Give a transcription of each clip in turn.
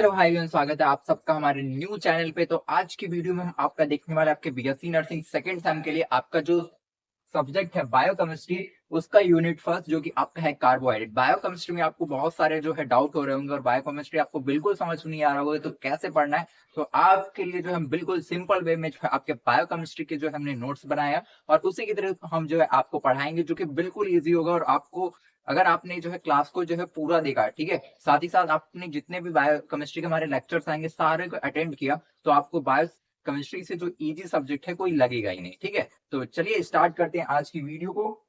Hello भाई एवं स्वागत है आप सबका हमारे न्यू चैनल पे। तो आज की वीडियो में हम आपका देखने वाले आपके बीएससी नर्सिंग सेकंड सेम के लिए आपका जो सब्जेक्ट है बायोकेमिस्ट्री, उसका यूनिट फर्स्ट जो कि आपका है कार्बोहाइड्रेट। बायोकेमिस्ट्री में आपको बहुत सारे जो है डाउट हो रहे होंगे और बायोकेमिस्ट्री आपको बिल्कुल समझ नहीं आ रहा होगा तो कैसे पढ़ना है। तो आपके लिए जो है बिल्कुल सिंपल वे में जो है आपके बायोकेमिस्ट्री के जो है हमने नोट्स बनाया और उसी की तरह हम जो है आपको पढ़ाएंगे, जो कि बिल्कुल ईजी होगा। और आपको अगर आपने जो है क्लास को जो है पूरा देखा, ठीक है, साथ ही साथ आपने जितने भी बायो केमिस्ट्री के हमारे लेक्चर्स आएंगे सारे को अटेंड किया, तो आपको बायो केमिस्ट्री से जो इजी सब्जेक्ट है कोई लगेगा ही नहीं। ठीक है, तो चलिए स्टार्ट करते हैं आज की वीडियो को।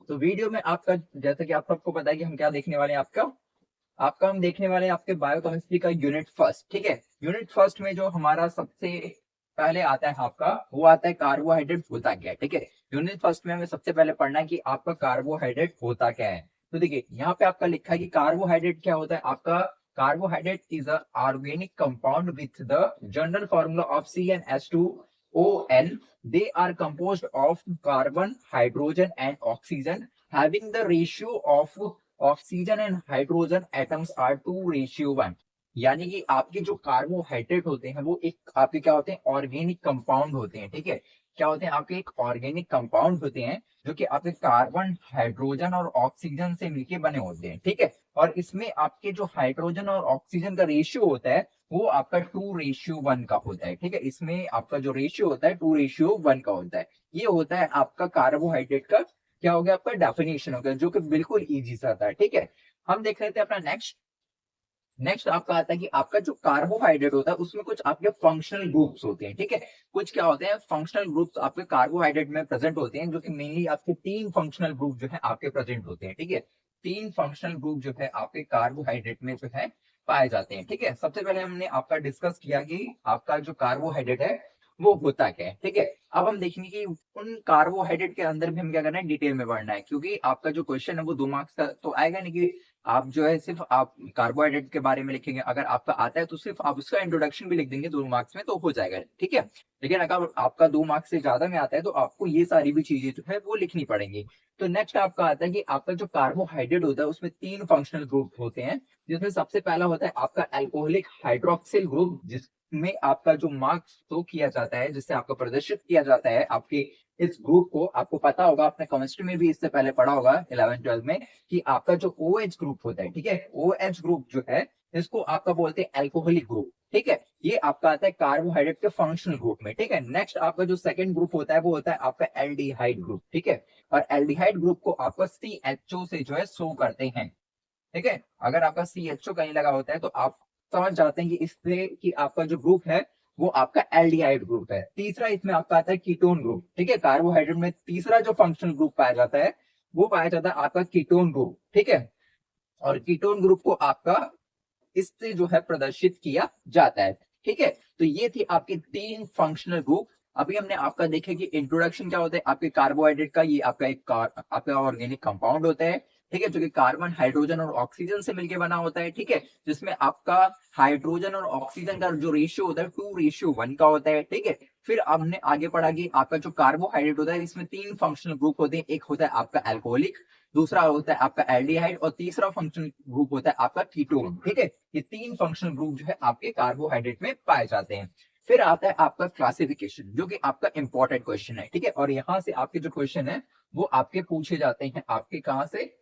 तो वीडियो में आपका जैसा कि आप सबको पता है कि हम क्या देखने वाले हैं, आपका आपका हम देखने वाले हैं आपके बायोकेमिस्ट्री का यूनिट फर्स्ट। ठीक है, यूनिट फर्स्ट में जो हमारा सबसे पहले आता है आपका, वो आता है कार्बोहाइड्रेट होता क्या है। ठीक है, यूनिट फर्स्ट में हमें सबसे पहले पढ़ना है कि आपका कार्बोहाइड्रेट होता क्या है। तो देखिए यहाँ पे आपका लिखा है कि कार्बोहाइड्रेट क्या होता है। आपका carbohydrate is a organic compound with the general formula of CnH2ON. They are composed of carbon, hydrogen, and oxygen, having the ratio of oxygen and hydrogen atoms are 2:1। यानी कि आपके जो कार्बोहाइड्रेट होते हैं वो एक आपके क्या होते हैं, ऑर्गेनिक कंपाउंड होते हैं। ठीक है, क्या होते हैं आपके, एक ऑर्गेनिक कंपाउंड होते हैं जो कि आपके कार्बन, हाइड्रोजन और ऑक्सीजन से मिलके बने होते हैं। ठीक है, और इसमें आपके जो हाइड्रोजन और ऑक्सीजन का रेशियो होता है वो आपका 2:1 का होता है। ठीक है, इसमें आपका जो रेशियो होता है 2:1 का होता है। ये होता है आपका कार्बोहाइड्रेट का क्या हो गया, आपका डेफिनेशन हो गया, जो कि बिल्कुल इजी सा था। ठीक है, हम देख रहे थे अपना नेक्स्ट। नेक्स्ट आपका आता है कि आपका जो कार्बोहाइड्रेट होता है उसमें कुछ आपके फंक्शनल ग्रुप्स होते हैं। ठीक है, कुछ क्या होते हैं फंक्शनल ग्रुप्स आपके कार्बोहाइड्रेट में प्रेजेंट होते हैं, जो कि मेनली आपके तीन फंक्शनल ग्रुप जो है आपके प्रेजेंट होते हैं। ठीक है, तीन फंक्शनल ग्रुप जो है आपके कार्बोहाइड्रेट में जो है पाए जाते हैं। ठीक है, सबसे पहले हमने आपका डिस्कस किया कि आपका जो कार्बोहाइड्रेट है वो होता क्या है। ठीक है, अब हम देखेंगे कि उन कार्बोहाइड्रेट के अंदर भी हम क्या करना है, डिटेल में पढ़ना है, क्योंकि आपका जो क्वेश्चन है वो 2 मार्क्स का तो आएगा नहीं कि आप जो है सिर्फ आप कार्बोहाइड्रेट के बारे में लिखेंगे। अगर आपका आता है तो सिर्फ आप उसका इंट्रोडक्शन भी लिख देंगे 2 मार्क्स में तो हो जाएगा। ठीक है, लेकिन अगर आपका 2 मार्क्स से ज्यादा में आता है तो आपको ये सारी भी चीजें जो है वो लिखनी पड़ेंगी। तो नेक्स्ट आपका आता है कि आपका जो कार्बोहाइड्रेट होता है उसमें तीन फंक्शनल ग्रुप होते हैं, जिसमें सबसे पहला होता है आपका एल्कोहलिक हाइड्रोक्सिल ग्रुप, जिसमें आपका जो मार्क्स शो किया जाता है, जिससे आपको प्रदर्शित किया जाता है आपके इस ग्रुप को। आपको पता होगा, आपने केमिस्ट्री में भी इससे पहले पढ़ा होगा 11th-12th में, कि आपका जो OH ग्रुप होता है, ठीक है, OH ग्रुप जो है इसको आपका बोलते हैं एल्कोहलिक ग्रुप। ठीक है, ये आपका आता है कार्बोहाइड्रेट के फंक्शनल ग्रुप में। ठीक है, नेक्स्ट आपका जो सेकंड ग्रुप होता है वो होता है आपका एल्डिहाइड ग्रुप। ठीक है, और एल्डिहाइड ग्रुप को आपका CHO से जो है शो करते हैं। ठीक है, अगर आपका CHO कहीं लगा होता है तो आप समझ जाते हैं कि इससे कि आपका जो ग्रुप है वो आपका एल्डिहाइड ग्रुप है। तीसरा इसमें आपका आता है कीटोन ग्रुप। ठीक है, कार्बोहाइड्रेट में तीसरा जो फंक्शनल ग्रुप पाया जाता है वो पाया जाता है आपका कीटोन ग्रुप। ठीक है, और कीटोन ग्रुप को आपका इससे जो है प्रदर्शित किया जाता है। ठीक है, तो ये थी आपके तीन फंक्शनल ग्रुप। अभी हमने आपका देखे कि इंट्रोडक्शन क्या होता है आपके कार्बोहाइड्रेट का। ये आपका आपका ऑर्गेनिक कंपाउंड होता है, ठीक है, जो कि कार्बन, हाइड्रोजन और ऑक्सीजन से मिलकर बना होता है। ठीक है, जिसमें आपका हाइड्रोजन और ऑक्सीजन का जो रेशियो होता है 2:1 का होता है। ठीक है, फिर हमने आगे पढ़ा कि आपका जो कार्बोहाइड्रेट होता है इसमें तीन फंक्शनल ग्रुप होते हैं। एक होता है आपका एल्कोहलिक, दूसरा होता है आपका एल्डिहाइड और तीसरा फंक्शनल ग्रुप होता है आपका कीटोन। ठीक है, ये तीन फंक्शनल ग्रुप जो है आपके कार्बोहाइड्रेट में पाए जाते हैं। फिर आता है आपका क्लासिफिकेशन, जो कि आपका इंपॉर्टेंट क्वेश्चन है। ठीक है, और यहाँ से आपके जो क्वेश्चन है वो आपके पूछे जाते हैं, आपके कहाँ से,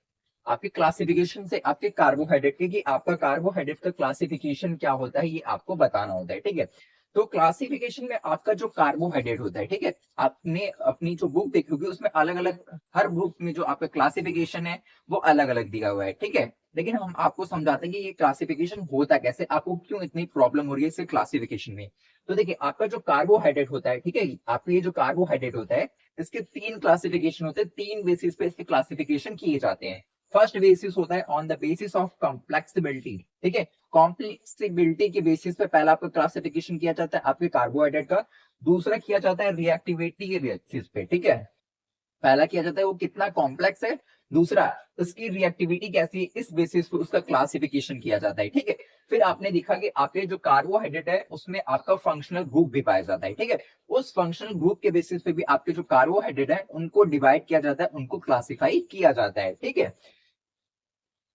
आपके क्लासिफिकेशन से, आपके कार्बोहाइड्रेट के, कि आपका कार्बोहाइड्रेट का क्लासिफिकेशन क्या होता है ये आपको बताना होता है। ठीक है, तो क्लासिफिकेशन में आपका जो कार्बोहाइड्रेट होता है, ठीक है, आपने अपनी जो बुक देखी होगी उसमें अलग अलग हर ग्रुप में जो आपका क्लासिफिकेशन है वो अलग अलग दिया हुआ है। ठीक है, लेकिन हम आपको समझाते हैं कि ये क्लासिफिकेशन होता कैसे, आपको क्यों इतनी प्रॉब्लम हो रही है इससे क्लासिफिकेशन में। तो देखिए आपका जो कार्बोहाइड्रेट होता है, ठीक है, आपका ये जो कार्बोहाइड्रेट होता है इसके तीन क्लासिफिकेशन होते हैं, तीन बेसिस पे इसके क्लासिफिकेशन किए जाते हैं। फर्स्ट बेसिस होता है ऑन द बेसिस ऑफ कॉम्प्लेक्सिबिलिटी। ठीक है, कॉम्प्लेक्सिबिलिटी के बेसिस पे पहला आपका क्लासिफिकेशन किया जाता है आपके कार्बोहाइड्रेट का। दूसरा किया जाता है रिएक्टिविटी के बेसिस पे। ठीक है, पहला किया जाता है वो कितना कॉम्प्लेक्स है, दूसरा उसकी रिएक्टिविटी कैसी है, इस बेसिस पे उसका क्लासिफिकेशन किया जाता है। ठीक है, फिर आपने देखा कि आपके जो कार्बोहाइड्रेट है उसमें आपका फंक्शनल ग्रुप भी पाया जाता है। ठीक है, उस फंक्शनल ग्रुप के बेसिस पे भी आपके जो कार्बोहाइड्रेट है उनको डिवाइड किया जाता है, उनको क्लासिफाई किया जाता है। ठीक है,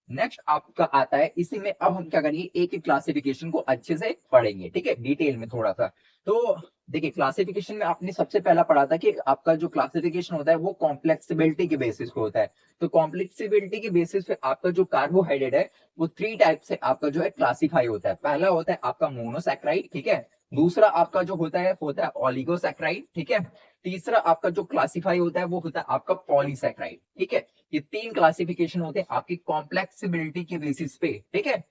नेक्स्ट आपका आता है, इसी में अब हम क्या करेंगे, एक एक क्लासिफिकेशन को अच्छे से पढ़ेंगे, ठीक है, डिटेल में थोड़ा सा। तो देखिए क्लासिफिकेशन में आपने सबसे पहला पढ़ा था कि आपका जो क्लासिफिकेशन होता है वो कॉम्प्लेक्सिबिलिटी के बेसिस पे होता है। तो कॉम्प्लेक्सिबिलिटी के बेसिस पे आपका जो कार्बोहाइड्रेट है वो थ्री टाइप से आपका जो है क्लासिफाई होता है। पहला होता है आपका मोनोसैकेराइड, ठीक है। दूसरा आपका जो होता है ऑलिगोसैकेराइड, ठीक है। तीसरा आपका जो क्लासिफाई होता है वो होता है आपका पॉलीसैकेराइड, ठीक है। ये तीन क्लासिफिकेशन होते हैं आपकी कॉम्प्लेक्सिबिलिटी के बेसिस पे, ठीक है।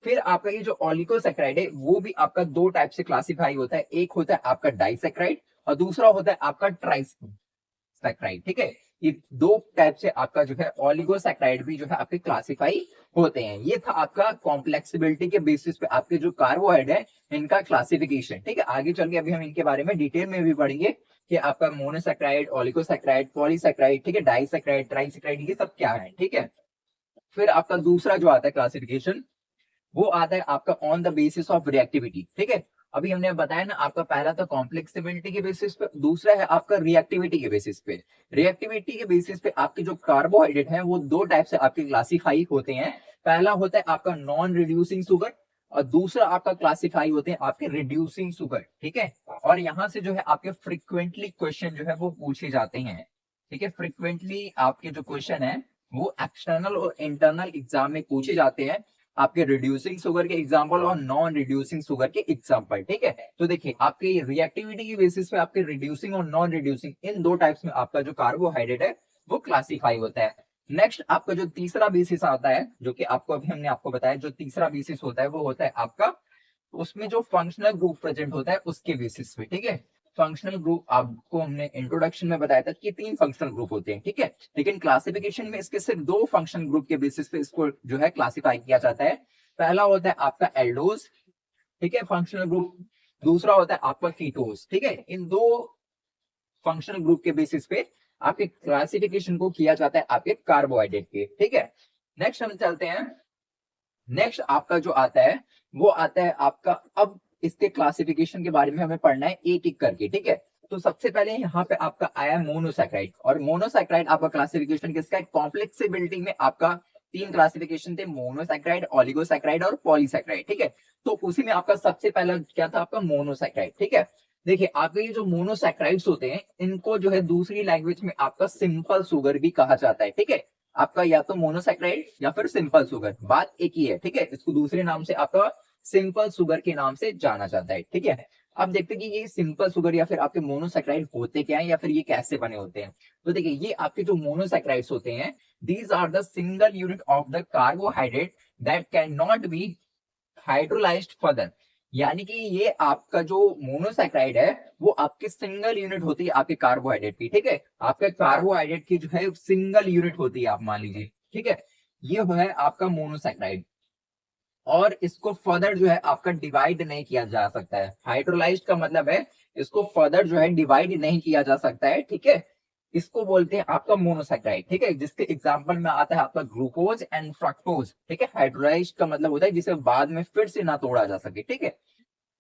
फिर आपका ये जो ऑलिगोसैकेराइड है वो भी आपका दो टाइप से क्लासिफाई होता है, एक होता है आपका डाइसैकेराइड और दूसरा होता है आपका ट्राइसैकेराइड, ठीक है। ये दो टाइप से आपका जो है ऑलिगोसैकेराइड भी जो है आपके क्लासिफाई होते हैं। ये था आपका कॉम्प्लेक्सिबिलिटी के बेसिस पे आपके जो कार्बोहाइड्रेट है इनका क्लासिफिकेशन, ठीक है। आगे चल के अभी हम इनके बारे में डिटेल में भी पढ़ेंगे कि आपका मोनोसैकेराइड, ऑलिगोसैकेराइड, पॉलीसैकेराइड, ठीक है, डाइसैकेराइड, ट्राइसैकेराइड, ये सब क्या है, ठीक है। फिर आपका दूसरा जो आता है क्लासिफिकेशन वो आता है आपका on the basis of reactivity, ठीक है। अभी हमने बताया ना, आपका पहला था कॉम्प्लेक्सिबिलिटी के बेसिस पे, दूसरा है आपका रिएक्टिविटी के बेसिस पे। रिएक्टिविटी के बेसिस पे आपके जो कार्बोहाइड्रेट हैं वो दो टाइप से आपके क्लासिफाई होते हैं। पहला होता है आपका नॉन रिड्यूसिंग शुगर और दूसरा आपका क्लासिफाई होते हैं आपके रिड्यूसिंग शुगर, ठीक है। और यहाँ से जो है आपके फ्रिक्वेंटली क्वेश्चन जो है वो पूछे जाते हैं, ठीक है। फ्रिक्वेंटली आपके जो क्वेश्चन है वो एक्सटर्नल और इंटरनल एग्जाम में पूछे जाते हैं, आपके रिड्यूसिंग शुगर के एग्जांपल और नॉन रिड्यूसिंग शुगर के एग्जांपल, ठीक है। तो देखिए आपके रिएक्टिविटी की बेसिस पे आपके रिड्यूसिंग और नॉन रिड्यूसिंग इन दो टाइप्स में आपका जो कार्बोहाइड्रेट है वो क्लासिफाई होता है। नेक्स्ट आपका जो तीसरा बेसिस आता है, जो कि आपको अभी हमने आपको बताया, जो तीसरा बेसिस होता है वो होता है आपका, उसमें जो फंक्शनल ग्रुप प्रेजेंट होता है उसके बेसिस पे, ठीक है। फंक्शनल ग्रुप आपको हमने इंट्रोडक्शन में बताया था कि तीन फंक्शनल ग्रुप होते हैं, ठीक है। लेकिन क्लासिफिकेशन में इसके सिर्फ दो फंक्शनल ग्रुप के बेसिस पे इसको जो है क्लासिफाई किया जाता है। पहला होता है आपका एल्डोज, ठीक है, फंक्शनल ग्रुप। दूसरा होता है आपका कीटोज, ठीक है। इन दो फंक्शनल ग्रुप के बेसिस पे आपके क्लासिफिकेशन को किया जाता है आपके कार्बोहाइड्रेट के, ठीक है। नेक्स्ट हम चलते हैं। नेक्स्ट आपका जो आता है वो आता है आपका, अब इसके क्लासिफिकेशन के बारे में हमें पढ़ना है एक एक करके, ठीक है। तो सबसे पहले यहाँ पे आपका आया मोनोसैकेराइड, और मोनोसैकेराइड आपका क्लासिफिकेशन किसका है, कॉम्प्लेक्सिबिलिटी में आपका तीन क्लासिफिकेशन थे, मोनोसैकेराइड, ऑलिगोसैकेराइड और पॉलीसैकेराइड, ठीक है। तो उसी में आपका सबसे पहला क्या था, आपका मोनोसैकेराइड, ठीक है। देखिए आपके ये जो मोनोसैकेराइड्स होते हैं इनको जो है दूसरी लैंग्वेज में आपका सिंपल शुगर भी कहा जाता है, ठीक है। आपका या तो मोनोसैकेराइड या फिर सिंपल शुगर, बात एक ही है, ठीक है। इसको दूसरे नाम से आपका सिंपल शुगर के नाम से जाना जाता है, ठीक है। अब देखते हैं कि ये सिंपल शुगर या फिर आपके मोनोसैकेराइड होते क्या है या फिर ये कैसे बने होते हैं। तो देखिए ये आपके जो मोनोसैकेराइड्स होते हैं, these are the single unit of the carbohydrate that can not be hydrolysed further. यानी कि ये आपका जो मोनोसैकेराइड है वो आपकी सिंगल यूनिट होती है आपके कार्बोहाइड्रेट की, ठीक है। आपके कार्बोहाइड्रेट की जो है सिंगल यूनिट होती है, आप मान लीजिए, ठीक है। ये है आपका मोनोसैकेराइड, और इसको फर्दर जो है आपका डिवाइड नहीं किया जा सकता है। हाइड्रोलाइज्ड का मतलब है इसको फर्दर जो है डिवाइड नहीं किया जा सकता है, ठीक है। इसको बोलते हैं आपका मोनोसैकेराइड, ठीक है, जिसके एग्जांपल में आता है आपका ग्लूकोज एंड फ्रक्टोज, ठीक है। हाइड्रोलाइज्ड का मतलब होता है जिसे बाद में फिर से ना तोड़ा जा सके, ठीक है।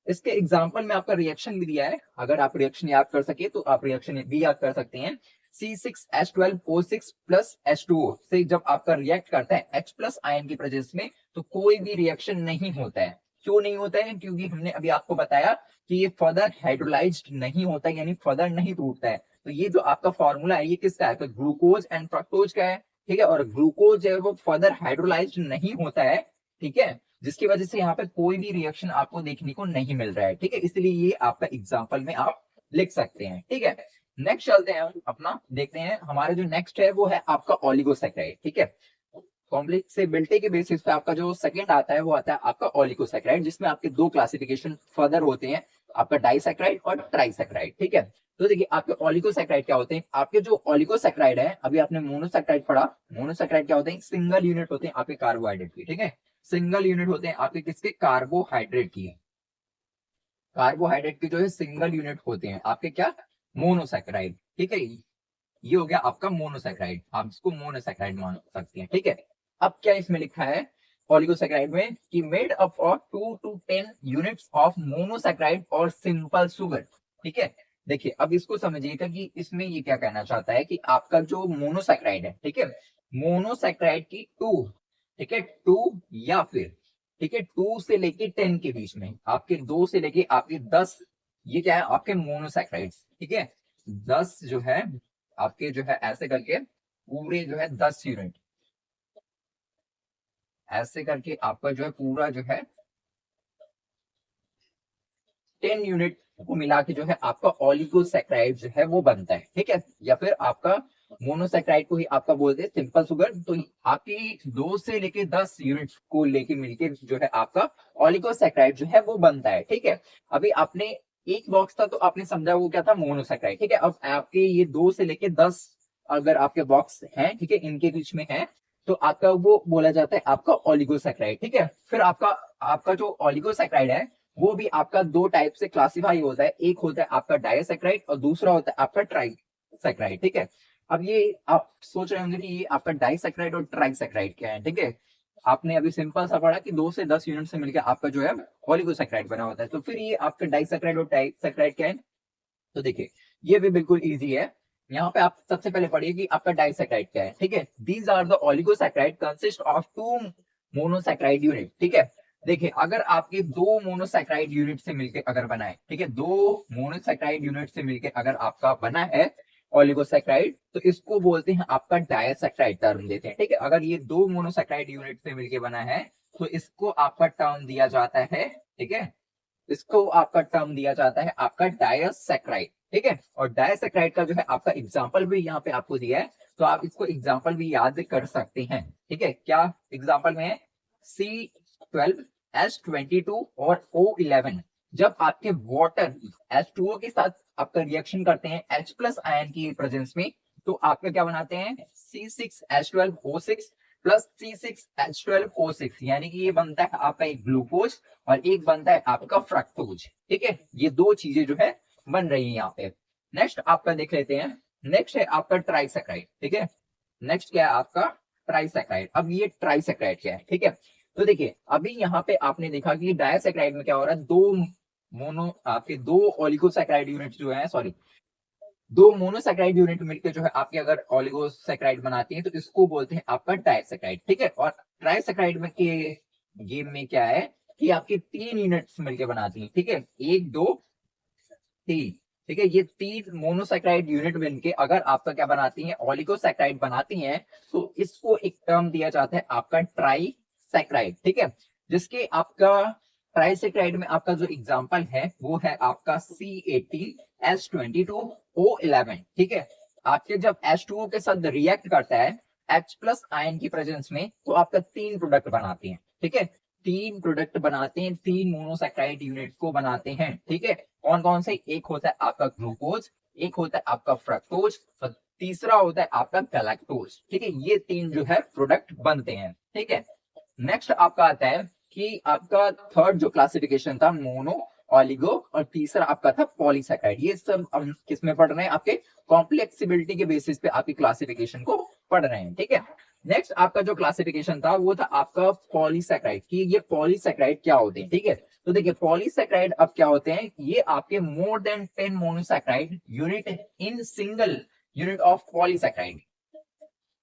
इसके एग्जाम्पल में आपका रिएक्शन भी दिया है, अगर आप रिएक्शन याद कर सके तो आप रिएक्शन भी याद कर सकते हैं। C6H12O6 प्लस H2O से जब आपका रिएक्ट करता है H प्लस आयन की प्रेजेंस में तो कोई भी रिएक्शन नहीं होता है। क्यों नहीं होता है, क्योंकि हमने अभी आपको बताया कि ये फर्दर हाइड्रोलाइज्ड नहीं होता है, यानी फर्दर नहीं टूटता है। तो ये जो आपका फॉर्मूला है ये किसका है, ग्लूकोज एंड फ्रक्टोज का है, ठीक है। और ग्लूकोज है वो फर्दर हाइड्रोलाइज्ड नहीं होता है, ठीक है, जिसकी वजह से यहाँ पे कोई भी रिएक्शन आपको देखने को नहीं मिल रहा है, ठीक है। इसलिए ये आपका एग्जाम्पल में आप लिख सकते हैं, ठीक है। नेक्स्ट चलते हैं, अपना देखते हैं हमारा जो नेक्स्ट है वो है आपका ऑलिगोसैकेराइड, ठीक है। कॉम्प्लेक्सिबिलिटी के बेसिस पे आपका जो सेकंड आता है वो आता है आपका ऑलिगोसैकेराइड, जिसमें आपके दो क्लासिफिकेशन फर्दर होते हैं, आपका डाइसैकेराइड और ट्राइसैकेराइड, ठीक है। तो देखिए आपके ऑलिगोसैकेराइड क्या होते हैं, आपके जो ऑलिगोसैकेराइड है, अभी आपने मोनोसैकेराइड पढ़ा, मोनोसैकेराइड क्या होते हैं, सिंगल यूनिट होते हैं आपके कार्बोहाइड्रेट की, ठीक है। सिंगल यूनिट होते हैं आपके किसके, कार्बोहाइड्रेट की। कार्बोहाइड्रेट की जो है सिंगल यूनिट होते हैं आपके क्या, मोनोसैकेराइड, ठीक है। ये हो गया आपका मोनोसैकेराइड, आप इसको मोनोसैकेराइड मान सकते हैं, ठीक है। अब क्या इसमें लिखा है ऑलिगोसैकेराइड में कि made up of 2 to 10 units of monosaccharide और सिंपल शुगर, ठीक है। देखिए अब इसको समझिएगा कि इसमें ये क्या कहना चाहता है कि आपका जो मोनोसैकेराइड है, ठीक है, मोनोसैकेराइड की टू, ठीक है, 2 या फिर, ठीक है, 2 से लेके 10 के बीच में, आपके 2 से लेके आपके 10, ये क्या है आपके मोनोसैक्राइड्स, ठीक है, 10 जो है आपके जो है ऐसे करके पूरे जो है 10 यूनिट, ऐसे करके आपका जो है पूरा जो है 10 यूनिट को मिला के जो है आपका ऑलिगोसैक्राइड जो है वो बनता है, ठीक है, या फिर आपका मोनोसैक्राइड को ही आपका बोलते हैं सिंपल शुगर। तो आपकी 2 से लेके 10 यूनिट को लेके मिलके जो है आपका ऑलिगोसैक्राइड जो है वो बनता है, ठीक है। अभी आपने एक बॉक्स था तो आपने समझा वो क्या था, मोनोसैक्राइड, ठीक है। अब आपके ये 2 से लेके 10 अगर आपके बॉक्स हैं, ठीक है, इनके बीच में है, तो आपका वो बोला जाता है आपका ऑलिगोसैक्राइड, ठीक है। फिर आपका आपका जो ऑलिगोसैक्राइड है वो भी आपका दो टाइप से क्लासिफाई होता है, एक होता है आपका डायसैक्राइड और दूसरा होता है आपका ट्राइसैक्राइड, ठीक है। अब ये आप सोच रहे होंगे कि ये आपका डाइसैक्राइड और ट्राइसैक्राइड क्या है, ठीक है। आपने अभी सिंपल सा पढ़ा कि 2 से 10 यूनिट से मिलकर आपका जो है ऑलिगोसैक्राइड बना होता है, तो फिर ये आपका डाइसैक्राइड और ट्राइसैक्राइड क्या है। तो देखिए ये भी बिल्कुल इजी है। यहाँ पे आप सबसे पहले पढ़िए कि आपका डाइसैक्राइड क्या है, ठीक है। These are the oligosaccharide consist of 2 monosaccharide unit, ठीक है। देखिए अगर आपके 2 मोनोसैक्राइड यूनिट से मिलकर अगर बना है, ठीक है, 2 मोनोसैक्राइड यूनिट से मिलकर अगर आपका बना है ऑलिगोसैक्राइड, तो इसको बोलते हैं आपका डायसैक्राइड टर्म देते हैं, ठीक है। अगर ये 2 मोनोसैक्राइड यूनिट से मिलकर बना है तो इसको आपका टर्म दिया जाता है, ठीक है, इसको आपका टर्म दिया जाता है आपका डायसैक्राइड, ठीक है। और डायसैक्राइड का जो है आपका एग्जांपल भी यहाँ पे आपको दिया है, तो आप इसको एग्जांपल भी याद कर सकते हैं, ठीक है। क्या एग्जांपल में है, C12H22 और O11 जब आपके वाटर H2O के साथ आपका रिएक्शन करते हैं H प्लस आयन की प्रेजेंस में, तो आपका क्या बनाते हैं C6H12O6 प्लस C6H12O6, यानी कि ये बनता है आपका एक ग्लूकोज और एक बनता है आपका फ्रक्टोज, ठीक है। ये दो चीजें जो है बन रही है यहाँ पे। नेक्स्ट आपका देख लेते हैं, नेक्स्ट है आपका ट्राइसैक्राइड, ठीक है। नेक्स्ट क्या है आपका ट्राइसैक्राइड। अब ये ट्राइसैक्राइड क्या है, ठीक है। तो देखिए अभी यहाँ पे आपने देखा कि डायसैक्राइड में क्या हो रहा है, दो मोनो आपके दो ओलिगोसैक्राइड यूनिट जो है, सॉरी, दो मोनोसैक्राइड यूनिट मिलकर जो है आपके अगर ओलिगोसैक्राइड बनाती है तो इसको बोलते हैं आपका डायसैक्राइड, ठीक है। और ट्राइसैक्राइड में के गेम में क्या है कि आपकी 3 यूनिट्स मिलकर बनाती है, ठीक है, 1 2 3, ठीक है। ये 3 मोनोसैक्राइड यूनिट मिलके अगर आपका क्या बनाती है, ओलिगोसैक्राइड बनाती हैं, तो इसको एक टर्म दिया जाता है आपका ट्राइसैक्राइड, ठीक है। जिसके आपका ट्राइसैक्राइड में आपका जो एग्जांपल है वो है आपका C18H22O11, ठीक है। आपके जब H2O के साथ रिएक्ट करता है H प्लस आयन की प्रेजेंस में, तो आपका 3 प्रोडक्ट बनाते हैं, ठीक है, 3 प्रोडक्ट बनाते हैं, 3 मोनोसैक्राइड यूनिट को बनाते हैं, ठीक है। कौन कौन से, एक होता है आपका ग्लूकोज, एक होता है आपका फ्रक्टोज और तीसरा होता है आपका गैलेक्टोज, ठीक है। ये 3 जो है प्रोडक्ट बनते हैं, ठीक है। नेक्स्ट आपका आता है कि आपका थर्ड जो क्लासिफिकेशन था मोनो, ऑलिगो और तीसरा आपका था पॉलीसैकेराइड। ये सब हम किसमें पढ़ रहे हैं, आपके कॉम्प्लेक्सिबिलिटी के बेसिस पे आपकी क्लासिफिकेशन को पढ़ रहे हैं, ठीक है। नेक्स्ट आपका जो क्लासिफिकेशन था वो था आपका पॉलीसैकेराइड, कि ये पॉलीसैकेराइड क्या होते हैं, ठीक है। तो देखिए पॉलीसैकेराइड अब क्या होते हैं, ये आपके more than 10 monosaccharide unit in single unit of polysaccharide.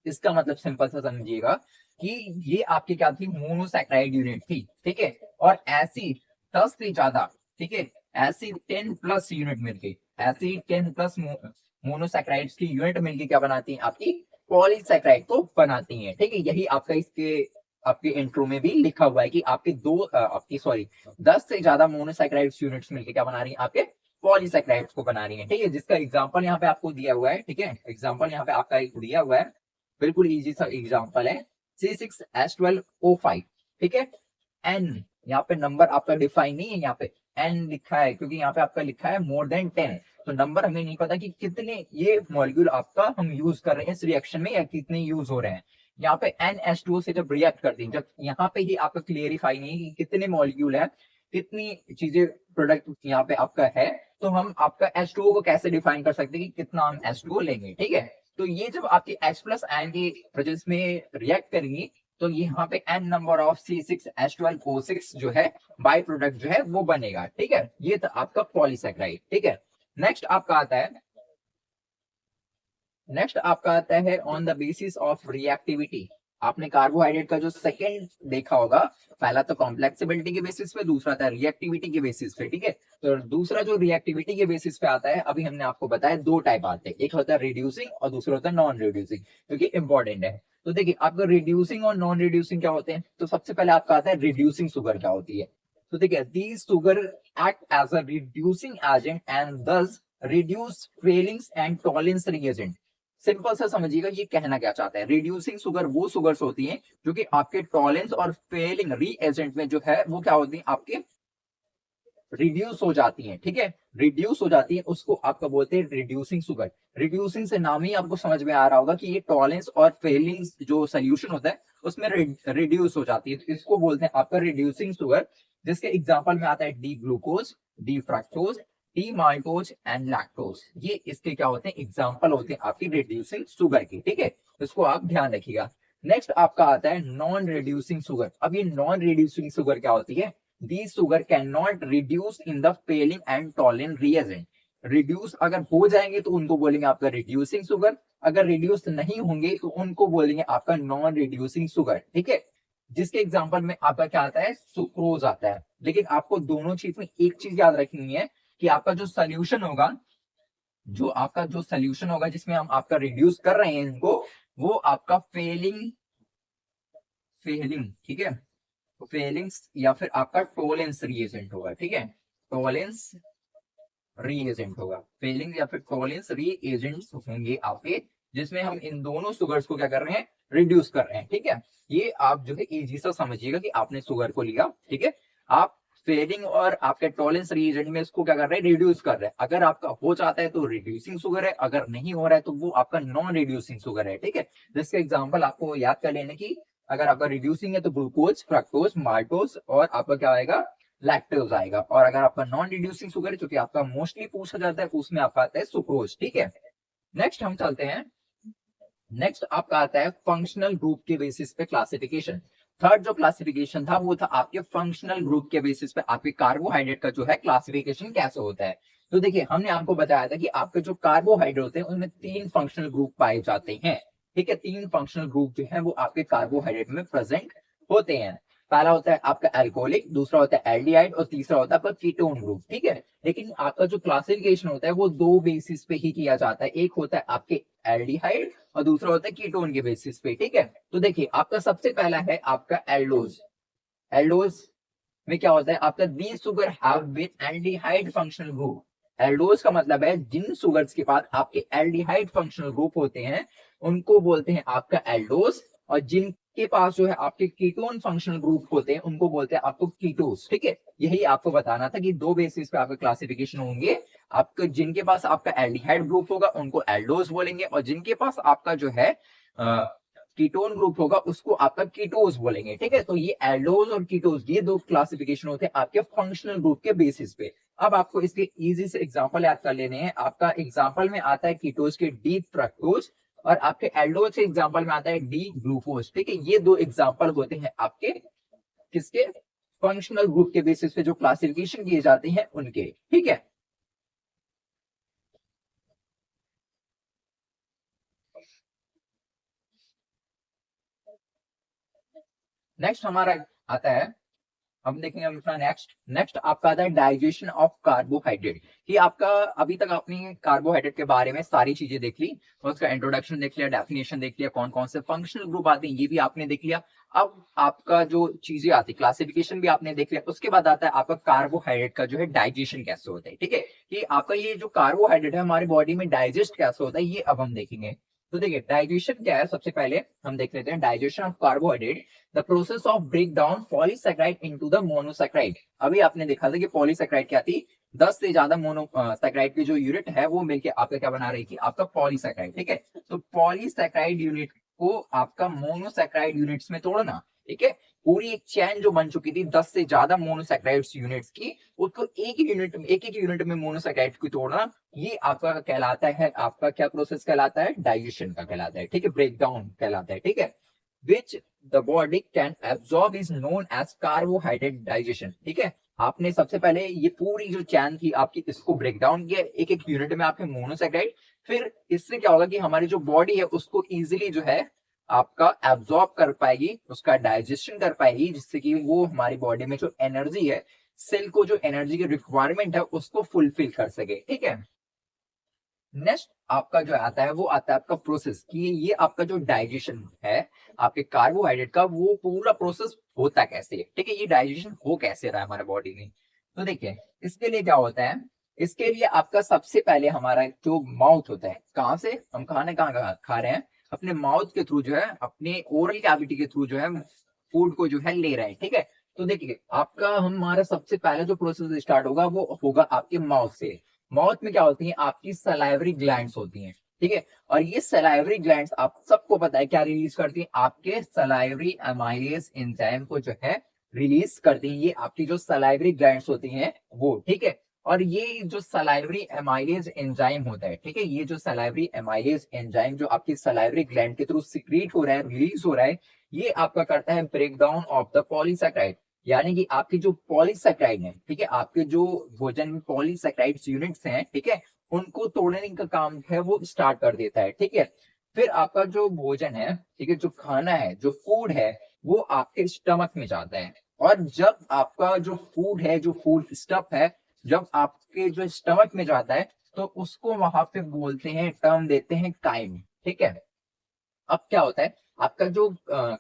इसका मतलब सिंपल सा समझिएगा कि ये आपकी क्या थी, मोनोसैकेराइड यूनिट थी, ठीक है। और ऐसी 10 से ज्यादा, ठीक है, ऐसी 10 प्लस यूनिट मिलके, ऐसी 10 प्लस मोनोसैकेराइड्स की यूनिट मिलके क्या बनाती है, आपकी पॉलीसैकेराइड को बनाती है, ठीक है। यही आपका इसके आपके इंट्रो में भी लिखा हुआ है कि आपके आपकी सॉरी 10 से ज्यादा मोनोसैकेराइड्स यूनिट्स मिलके क्या बना रही है, आपके पॉलीसैकेराइड्स को बना रही है, ठीक है। जिसका एग्जांपल यहाँ पे आपको दिया हुआ है, ठीक है, एग्जांपल यहाँ पे आपका एक दिया हुआ है, बिल्कुल इजी सा एग्जांपल है C6H12O5, ठीक है। एन यहाँ पे नंबर आपका डिफाइन नहीं है, यहाँ पे एन लिखा है क्योंकि यहाँ पे आपका लिखा है मोर देन 10, तो नंबर हमें नहीं पता कि कितने ये मॉलिक्यूल आपका हम यूज कर रहे हैं इस रिएक्शन में या कितने यूज हो रहे हैं। यहाँ पे NH2O से जब रिएक्ट करती है, जब यहाँ पे ही आपका क्लियरिफाई नहीं है कि कितने मॉलिक्यूल है, कितनी चीजें प्रोडक्ट यहाँ पे आपका है, तो हम आपका H2O को कैसे डिफाइन कर सकते हैं कि कितना हम H2O लेंगे, ठीक है। तो ये जब आपकी H प्लस आयन की प्रेजेंस में रिएक्ट करेंगी, तो ये यहाँ पे n नंबर ऑफ C6H12O6 जो है बाई प्रोडक्ट जो है वो बनेगा, ठीक है। ये था आपका पॉलीसैकेराइड, ठीक है। नेक्स्ट आपका आता है, नेक्स्ट आपका आता है on the basis of reactivity, आपने कार्बोहाइड्रेट का जो सेकंड देखा होगा, पहला तो कॉम्प्लेक्सिबिलिटी के बेसिस पे, दूसरा था रिएक्टिविटी के बेसिस पे, ठीक है। तो दूसरा जो रिएक्टिविटी के बेसिस पे आता है, अभी हमने आपको बताया दो टाइप आते हैं, एक होता है रिड्यूसिंग और दूसरा होता है नॉन रिड्यूसिंग, क्योंकि इंपॉर्टेंट है। तो देखिए आपका रिड्यूसिंग और नॉन रिड्यूसिंग क्या होते हैं, तो सबसे पहले आपका आता है रिड्यूसिंग शुगर क्या होती है। तो देखिए these sugar act as a reducing agent and this reduce Fehling's and Tollens reagent. Simple सा समझिएगा ये कहना क्या चाहता है। रिड्यूसिंग शुगर वो शुगर्स होती हैं जो कि आपके टॉलरेंस और फेलिंग रीएजेंट में जो है वो क्या होती है, आपके रिड्यूस हो जाती हैं, ठीक है। रिड्यूस हो जाती है, उसको आपका बोलते हैं रिड्यूसिंग शुगर। रिड्यूसिंग से नाम ही आपको समझ में आ रहा होगा कि ये टॉलरेंस और फेलिंग्स जो सोल्यूशन होता है उसमें रिड्यूस हो जाती है, तो इसको बोलते हैं आपका रिड्यूसिंग शुगर। जिसके एग्जांपल में आता है D glucose, D fructose, D maltose and lactose. ये इसके क्या होते हैं, एग्जांपल होते हैं आपकी रिड्यूसिंग शुगर की, ठीक है। इसको आप ध्यान रखिएगा। नेक्स्ट आपका आता है नॉन रिड्यूसिंग शुगर। अब ये नॉन रिड्यूसिंग शुगर क्या होती है, these sugar cannot reduce in the failing and tolerant reagent। Reduce अगर हो जाएंगे तो उनको बोलेंगे आपका रिड्यूसिंग शुगर, अगर रिड्यूस नहीं होंगे तो उनको बोलेंगे आपका नॉन रिड्यूसिंग शुगर, ठीक है। जिसके एग्जांपल में आपका क्या आता है, सुक्रोज आता है। लेकिन आपको दोनों चीज में एक चीज याद रखनी है कि आपका जो सोल्यूशन होगा, जो आपका जो सोल्यूशन होगा जिसमें हम आपका रिड्यूस कर रहे हैं इनको, वो आपका फेलिंग फेलिंग ठीक है, फेलिंग्स या फिर आपका टोलेंस रीएजेंट होगा, ठीक है। टोलेंस रीएजेंट होगा, फेलिंग या फिर टोलेंस रीएजेंट्स होंगे आपके, जिसमें हम इन दोनों शुगर्स को क्या कर रहे हैं, रिड्यूस कर रहे हैं, ठीक है। ये आप जो है इजी सा समझिएगा कि आपने शुगर को लिया, ठीक है। आप फेलिंग और आपके टोलेंस रीएजेंट में इसको क्या कर रहे हैं, रिड्यूस कर रहे हैं। अगर आपका हो जाता है तो रिड्यूसिंग शुगर है, अगर नहीं हो रहा है तो वो आपका नॉन रिड्यूसिंग शुगर है, ठीक है। जिसके एग्जाम्पल आपको याद कर लेने की, अगर आपका रिड्यूसिंग है तो ग्लूकोज, फ्रक्टोज, माल्टोज और आपका क्या आएगा, लैक्टोज आएगा। और अगर आपका नॉन रिड्यूसिंग शुगर है, जो कि आपका मोस्टली पूछा जाता है, उसमें आपका आता है सुक्रोज, ठीक है। नेक्स्ट हम चलते हैं, नेक्स्ट आपका आता है फंक्शनल ग्रुप के बेसिस पे क्लासिफिकेशन। थर्ड जो क्लासिफिकेशन था वो था आपके फंक्शनल ग्रुप के बेसिस पे आपके कार्बोहाइड्रेट का जो है क्लासिफिकेशन कैसे होता है। तो देखिए हमने आपको बताया था कि आपके जो कार्बोहाइड्रेट होते हैं उनमें तीन फंक्शनल ग्रुप पाए जाते हैं, ठीक है। तीन फंक्शनल ग्रुप जो है वो आपके कार्बोहाइड्रेट में प्रेजेंट होते हैं। पहला होता है आपका एल्कोहलिक, दूसरा होता है एल्डिहाइड और तीसरा होता है आपका कीटोन ग्रुप, ठीक है। लेकिन आपका जो क्लासिफिकेशन होता है वो दो बेसिस पे ही किया जाता है, एक होता है आपके एल्डिहाइड और दूसरा होता है कीटोन के बेसिस पे, ठीक है। तो देखिए आपका सबसे पहला है आपका एल्डोज। एल्डोज में क्या होता है आपका, these sugar have with aldehyde functional group. Aldose का मतलब है जिन शुगर्स के पास आपके एल्डिहाइड फंक्शनल ग्रुप होते हैं उनको बोलते हैं आपका एल्डोज, और जिनके पास जो है आपके कीटोन फंक्शनल ग्रुप होते हैं उनको बोलते हैं आपको कीटोस, ठीक है। यही आपको बताना था कि दो बेसिस पे आपका क्लासिफिकेशन होंगे। आपके जिनके पास आपका एल्डिहाइड ग्रुप होगा उनको एल्डोज बोलेंगे, और जिनके पास आपका जो है कीटोन ग्रुप होगा उसको आपका कीटोस बोलेंगे, ठीक है। तो ये एल्डोज और कीटोस ये दो क्लासिफिकेशन होते हैं आपके फंक्शनल ग्रुप के बेसिस पे। अब आपको इसके इजी से एग्जांपल याद कर लेने हैं। आपका एग्जांपल में आता है कीटोस के डी फ्रक्टोज, और आपके एल्डोज के एग्जांपल में आता है डी ग्लूकोज, ठीक है। ये दो एग्जांपल होते हैं आपके किसके, फंक्शनल ग्रुप के बेसिस पे जो क्लासिफिकेशन किए जाते हैं उनके, ठीक है। नेक्स्ट हमारा आता है, हम देखेंगे अपना नेक्स्ट, आपका आता है डाइजेशन ऑफ कार्बोहाइड्रेट। कि आपका अभी तक आपने कार्बोहाइड्रेट के बारे में सारी चीजें देख ली, और उसका इंट्रोडक्शन देख लिया, डेफिनेशन देख लिया, कौन कौन से फंक्शनल ग्रुप आते हैं ये भी आपने देख लिया। अब आपका जो चीजें आती क्लासिफिकेशन भी आपने देख लिया, उसके बाद आता है आपका कार्बोहाइड्रेट का जो है डाइजेशन कैसे होता है, ठीक है। कि आपका ये जो कार्बोहाइड्रेट है हमारी बॉडी में डाइजेस्ट कैसे होता है ये अब हम देखेंगे। तो देखिए डाइजेशन क्या है, सबसे पहले हम देख लेते हैं digestion of carbohydrate, the process of break down polysaccharide into the monosaccharide. अभी आपने देखा था कि पॉलीसेक्राइड क्या थी, 10 से ज्यादा मोनोसेक्राइड की जो यूनिट है वो मिलके आपका क्या बना रही थी, आपका पॉलीसेक्राइड, ठीक है। तो पॉलीसेक्राइड यूनिट को आपका मोनोसेक्राइड यूनिट्स में तोड़ना, ठीक है। पूरी एक चैन जो बन चुकी थी 10 से ज्यादा मोनोसेक्राइड्स यूनिट्स की, उसको एक एक यूनिट में मोनोसेक्राइड को तोड़ना, ये आपका कहलाता है, आपका क्या प्रोसेस कहलाता है, डाइजेशन का कहलाता है, ठीक है। ब्रेक डाउन कहलाता है, ठीक है। which the body can absorb is known as carbohydrate digestion, ठीक है। आपने सबसे पहले ये पूरी जो चैन थी आपकी इसको ब्रेक डाउन किया एक एक यूनिट में आपके मोनोसेक्राइड, फिर इससे क्या होगा कि हमारी जो बॉडी है उसको इजीली जो है आपका एब्जॉर्ब कर पाएगी, उसका डाइजेशन कर पाएगी, जिससे कि वो हमारी बॉडी में जो एनर्जी है, सेल को जो एनर्जी की रिक्वायरमेंट है उसको फुलफिल कर सके। ठीक है, नेक्स्ट आपका जो आता है वो आता है आपका प्रोसेस, कि ये आपका जो डाइजेशन है आपके कार्बोहाइड्रेट का, वो पूरा प्रोसेस होता कैसे है। ठीक है, ये डाइजेशन हो कैसे रहा है हमारे बॉडी में। तो देखिए, इसके लिए क्या होता है, इसके लिए आपका सबसे पहले हमारा जो माउथ होता है, कहाँ से हम खाना कहाँ खा रहे हैं, अपने माउथ के थ्रू जो है, अपने ओरल कैविटी के थ्रू जो है फूड को जो है ले रहे हैं। ठीक है, तो देखिए आपका हमारा सबसे पहला जो प्रोसेस स्टार्ट होगा वो होगा आपके माउथ से। माउथ में क्या होती है, आपकी सलाइवरी ग्लैंड्स होती हैं। ठीक है, और ये सलाइवरी ग्लैंड्स आप सबको पता है क्या रिलीज करती हैं, आपके सलाइवरी एमाइलेज एंजाइम को जो है रिलीज करती हैं। ये आपकी जो सलाइवरी ग्लैंड्स होती हैं वो। ठीक है, और ये जो सलाइवरी एमाइलेज एंजाइम होता है, ठीक है, ये जो सलाइवरी एमाइलेज एंजाइम जो आपकी सलाइवरी ग्लैंड के थ्रू सीक्रेट हो रहा है, रिलीज हो रहा है, ये आपका करता है break down of the polysaccharide. यानी कि आपकी जो पॉलीसैकेराइड है, ठीक है, आपके जो भोजन में पॉलीसैकेराइड यूनिट्स हैं, ठीक है, उनको तोड़ने का काम है वो स्टार्ट कर देता है। ठीक है, फिर आपका जो भोजन है, ठीक है, जो खाना है, जो फूड है, वो आपके स्टमक में जाता है। और जब आपका जो फूड है, जो फूड स्टफ है, जब आपके जो स्टमक में जाता है, तो उसको वहां पे बोलते हैं, टर्म देते हैं काइम। ठीक है, अब क्या होता है, आपका जो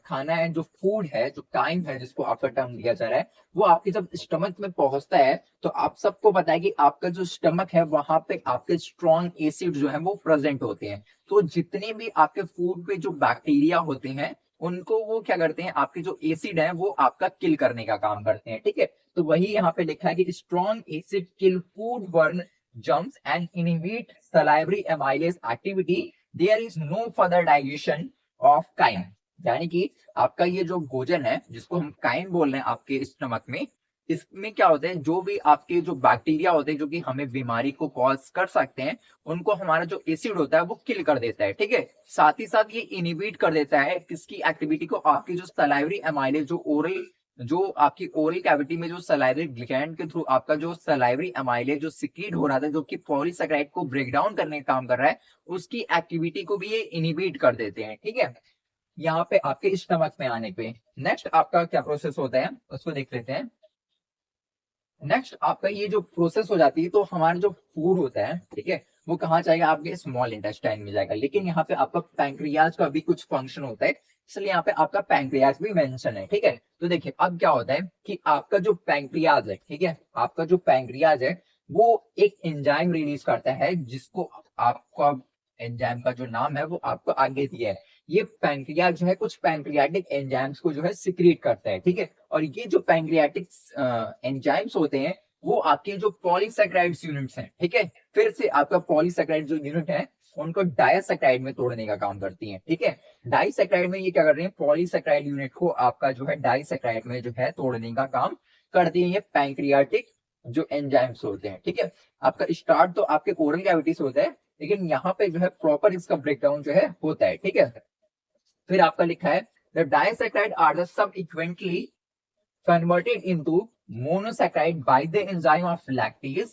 खाना है, जो फूड है, जो काइम है, जिसको आपका टर्म दिया जा रहा है, वो आपके जब स्टमक में पहुंचता है, तो आप सबको पता है कि आपका जो स्टमक है वहां पे आपके स्ट्रॉन्ग एसिड जो है वो प्रेजेंट होते हैं। तो जितने भी आपके फूड पे जो बैक्टीरिया होते हैं, उनको वो क्या करते हैं, आपके जो एसिड है वो आपका किल करने का काम करते हैं। ठीक है, तो वही यहाँ पे लिखा है कि strong acid kill food burn germs and inhibit salivary amylase activity, there is no further digestion of chyme. यानी कि आपका ये जो भोजन है, जिसको हम काइम बोल रहे हैं आपके स्टमक में, इसमें क्या होता है, जो भी आपके जो बैक्टीरिया होते हैं जो कि हमें बीमारी को कॉज कर सकते हैं, उनको हमारा जो एसिड होता है वो किल कर देता है। ठीक है, साथ ही साथ ये इनिबिट कर देता है किसकी एक्टिविटी को, आपकी जो सलाइवरी एमाइलेज, जो ओरल, जो आपकी ओरल कैविटी में जो सलाइवरी ग्लैंड के थ्रू आपका जो सलाइवरी एमाइलेज जो सिक्रीट हो रहा था, जो कि पॉलीसैकेराइड को ब्रेक डाउन करने का काम कर रहा है, उसकी एक्टिविटी को भी ये इनिबिट कर देते हैं। ठीक है, यहाँ पे आपके स्टमक में आने पे नेक्स्ट आपका क्या प्रोसेस होता है उसको देख लेते हैं। नेक्स्ट आपका ये जो प्रोसेस हो जाती है, तो हमारा जो फूड होता है, ठीक है, वो कहाँ जाएगा, आपके स्मॉल इंटेस्टाइन में जाएगा। लेकिन यहाँ पे आपका पैंक्रियाज का भी कुछ फंक्शन होता है, इसलिए यहाँ पे आपका पैंक्रियाज भी मेंशन है। ठीक है, तो देखिए अब क्या होता है कि आपका जो पैंक्रियाज है, ठीक है, आपका जो पैंक्रियाज है वो एक एंजाइम रिलीज करता है, जिसको आपका एंजाइम का जो नाम है वो आपको आगे दिया है। ये पैंक्रियाज जो है कुछ पैंक्रियाटिक एंजाइम्स को जो है सिक्रीट करता है। ठीक है, और ये जो पैंक्रियाटिक एंजाइम्स होते हैं वो आपके जो पॉलीसैकेराइड्स यूनिट्स हैं, ठीक है, फिर से आपका पॉलीसैकेराइड जो यूनिट है उनको डायसैकेराइड में तोड़ने का काम करती हैं। ठीक है, डाइसैकेराइड में ये क्या कर रहे हैं, पॉलीसैकेराइड यूनिट को आपका जो है डाइसैकेराइड में जो है तोड़ने का काम करती है ये पैंक्रियाटिक जो एंजाइम्स होते हैं। ठीक है, आपका स्टार्ट तो आपके ओरल कैविटी से होता है, लेकिन यहाँ पे जो है प्रॉपर इसका ब्रेकडाउन जो है होता है। ठीक है, फिर आपका लिखा है the disaccharide are the subsequently converted into monosaccharide by the enzyme of lactase,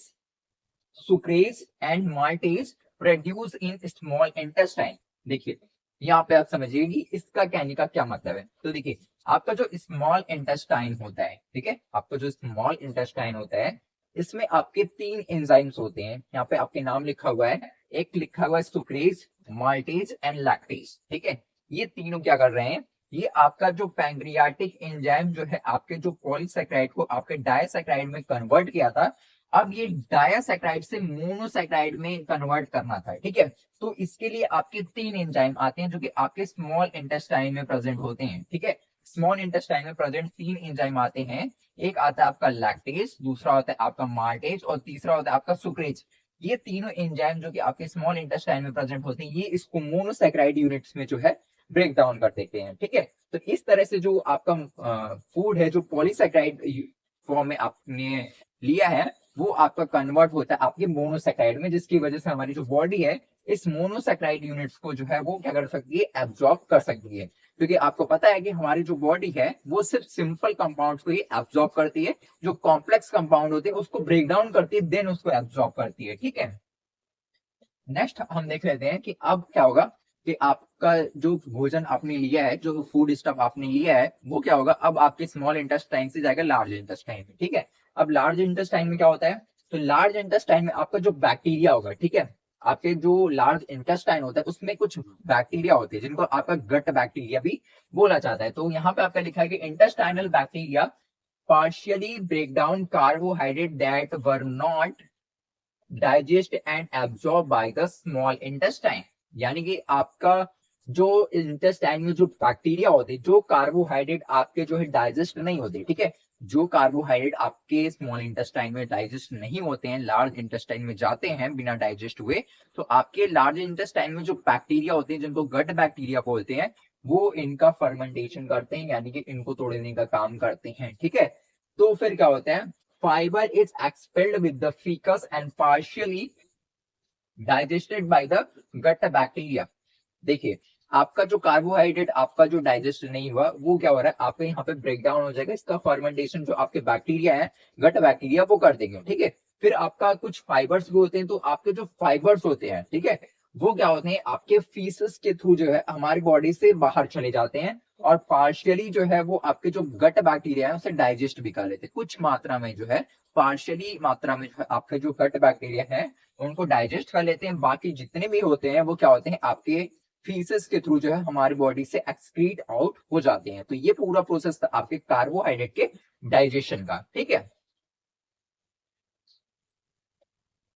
sucrase and maltase produced in small intestine। देखिए यहाँ पे आप समझिए कि इसका कहने का क्या मतलब है। तो देखिए आपका जो स्मॉल इंटेस्टाइन होता है, ठीक है, आपका जो स्मॉल इंटेस्टाइन होता है, इसमें आपके 3 एंजाइम्स होते हैं। यहाँ पे आपके नाम लिखा हुआ है, एक लिखा हुआ है सुक्रेज, माल्टेज एंड लैक्टेज। ठीक है, ये तीनों क्या कर रहे हैं, ये आपका जो पैंक्रियाटिक एंजाइम जो है आपके जो पॉलीसैकेराइड को आपके डायसैकेराइड में कन्वर्ट किया था, अब ये डायसैकेराइड से मोनोसैकेराइड में कन्वर्ट करना था। ठीक है, तो इसके लिए आपके 3 एंजाइम आते हैं जो कि आपके स्मॉल इंटेस्टाइन में प्रेजेंट होते हैं। ठीक है, स्मॉल इंटेस्टाइन में प्रेजेंट 3 एंजाइम आते हैं, एक आता है आपका लैक्टेज, दूसरा होता है आपका माल्टेज और तीसरा होता है आपका सुक्रेज। ये तीनों एंजाइम जो कि आपके स्मॉल इंटेस्टाइन में प्रेजेंट होते हैं, ये इसको मोनोसैकेराइड यूनिट्स में जो है ब्रेक डाउन कर देते हैं। ठीक है, तो इस तरह से जो आपका फूड है जो पॉलीसैकेराइड फॉर्म में आपने लिया है, वो आपका कन्वर्ट होता है आपके मोनोसैकेराइड में, जिसकी वजह से हमारी जो बॉडी है इस मोनोसैकेराइड यूनिट्स को जो है वो क्या कर सकती है, एब्जॉर्ब कर सकती है। क्योंकि आपको पता है कि हमारी जो बॉडी है वो सिर्फ सिंपल कंपाउंड्स को ही एब्जॉर्ब करती है, जो कॉम्प्लेक्स कंपाउंड होते हैं उसको ब्रेक डाउन करती है, देन उसको एब्जॉर्ब करती है। ठीक है, नेक्स्ट हम देख लेते हैं कि अब क्या होगा, कि आपका जो भोजन आपने लिया है, जो फूड स्टफ आपने लिया है, वो क्या होगा, अब आपके स्मॉल इंटेस्टाइन से जाएगा लार्ज इंटेस्टाइन में, ठीक है। अब लार्ज इंटेस्टाइन में क्या होता है, तो लार्ज इंटेस्टाइन में आपका जो बैक्टीरिया होगा, ठीक है, आपके जो लार्ज इंटेस्टाइन होता है उसमें कुछ बैक्टीरिया होते हैं जिनको आपका गट बैक्टीरिया भी बोला जाता है। तो यहाँ पे आपका लिखा है कि intestinal bacteria partially break down carbohydrate that were not digested and absorbed by the small intestine। यानी कि आपका जो इंटेस्टाइन में जो बैक्टीरिया होते हैं, जो कार्बोहाइड्रेट आपके जो है डाइजेस्ट नहीं होते, ठीक है, जो कार्बोहाइड्रेट आपके स्मॉल इंटेस्टाइन में डाइजेस्ट नहीं होते हैं, लार्ज इंटेस्टाइन में जाते हैं बिना डाइजेस्ट हुए, तो आपके लार्ज इंटेस्टाइन में जो बैक्टीरिया होते हैं जिनको गट बैक्टीरिया बोलते हैं, वो इनका फर्मेंटेशन करते हैं, यानी कि इनको तोड़ने का काम करते हैं, ठीक है। तो फिर क्या होता है, fibre is expelled with the faeces and partially digested by the gut bacteria. देखिए, आपका जो कार्बोहाइड्रेट आपका जो डाइजेस्ट नहीं हुआ, वो क्या हो रहा है, आपके यहाँ पे ब्रेक डाउन हो जाएगा, इसका फर्मेंटेशन जो आपके बैक्टीरिया है, गट बैक्टीरिया, वो कर देंगे, ठीक है। फिर आपका कुछ फाइबर्स भी होते हैं, तो आपके जो फाइबर्स होते हैं, ठीक है, वो क्या होते हैं, आपके फीसस के थ्रू जो है हमारी बॉडी से बाहर चले जाते हैं, और पार्शियली जो है वो आपके जो गट बैक्टीरिया है उसे डाइजेस्ट भी कर लेते हैं, कुछ मात्रा में जो है, पार्शियली मात्रा में जो है आपके जो गट बैक्टीरिया है उनको डाइजेस्ट कर लेते हैं। बाकी जितने भी होते हैं वो क्या होते हैं, आपके फीसेस के थ्रू जो है हमारी बॉडी से एक्सक्रीट आउट हो जाते हैं। तो ये पूरा प्रोसेस था आपके कार्बोहाइड्रेट के डाइजेशन का, ठीक है।